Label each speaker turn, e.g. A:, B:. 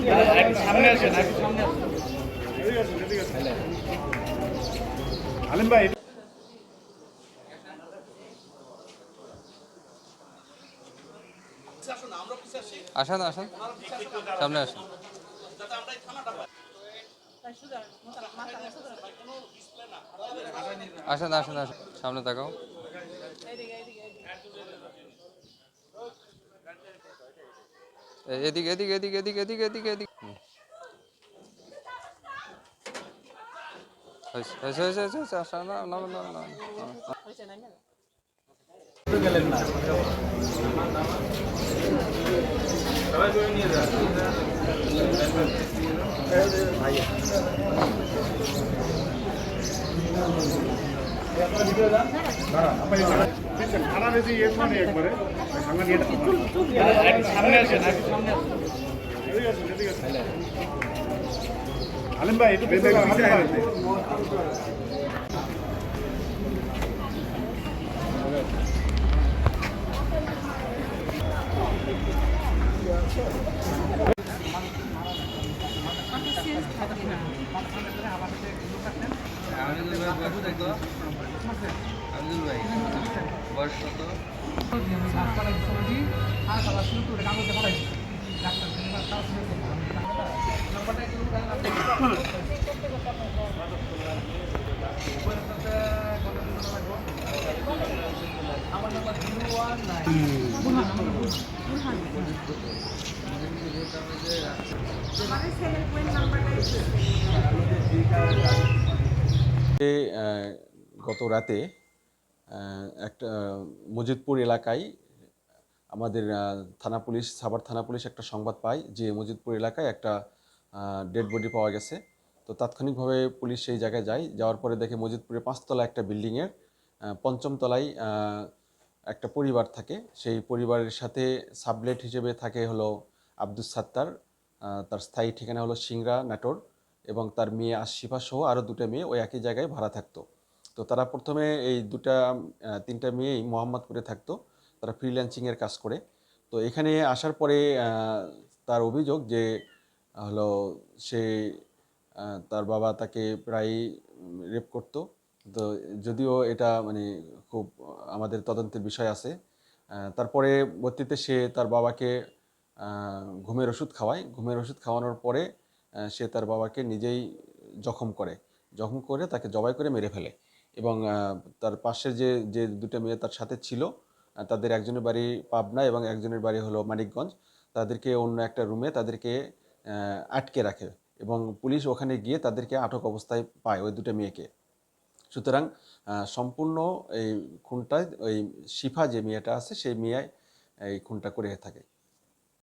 A: সামনে আসেন, সামনে আলেম ভাই।
B: আসেন আসেন, সামনে আসেন। আসেন আসেন আসেন, সামনে তাকাও। এদিকে এদিকে এদিকে এদিকে এদিকে এদিকে এদিকে। হয়েছে হয়েছে হয়েছে হয়েছে, আসা না না না না।
A: গেলেন না সামনে আসেন, সামনে আলেম ভাই একটু বেঁধে
B: আমিনুল ভাই বয়স দেখো, আমিনুল ভাই বয়স কত?
C: গত রাতে একটা মজিদপুর এলাকায় আমাদের থানা পুলিশ, সাভার থানা পুলিশ একটা সংবাদ পায় যে মজিদপুর এলাকায় একটা ডেড বডি পাওয়া গেছে। তো তাৎক্ষণিকভাবে পুলিশ সেই জায়গায় যায়। যাওয়ার পরে দেখে মজিদপুরের 5তলা একটা বিল্ডিংয়ের 5ম তলায় একটা পরিবার থাকে। সেই পরিবারের সাথে সাবলেট হিসেবে থাকে হলো আব্দুস সাত্তার, তার স্থায়ী ঠিকানা হলো সিংড়া নাটোর, এবং তার মেয়ে আশিফা সহ আরও 2টা মেয়ে ওই একই জায়গায় ভাড়া থাকতো। তো তারা প্রথমে এই 3টা মেয়েই মোহাম্মদপুরে থাকতো, তারা ফ্রিল্যান্সিংয়ের কাজ করে। তো এখানে আসার পরে তার অভিযোগ যে হলো সে তার বাবা তাকে প্রায়ই রেপ করতো। তো যদিও এটা মানে খুব আমাদের তদন্তের বিষয় আছে। তারপরে ভর্তিতে সে তার বাবাকে ঘুমের ওষুধ খাওয়ায়। ঘুমের ওষুধ খাওয়ানোর পরে সে তার বাবাকে নিজেই জখম করে। জখম করে তাকে জবাই করে মেরে ফেলে। এবং তার পাশের যে যে 2টা মেয়ে তার সাথে ছিল, তাদের একজনের বাড়ি পাবনা এবং একজনের বাড়ি হলো মানিকগঞ্জ। তাদেরকে অন্য একটা রুমে তাদেরকে আটকে রাখে এবং পুলিশ ওখানে গিয়ে তাদেরকে আটক অবস্থায় পায় ওই 2টা মেয়েকে। সুতরাং সম্পূর্ণ এই খুনটা ওই শিফা যে মেয়েটা আছে সেই মেয়ে এই খুনটা করে থাকে।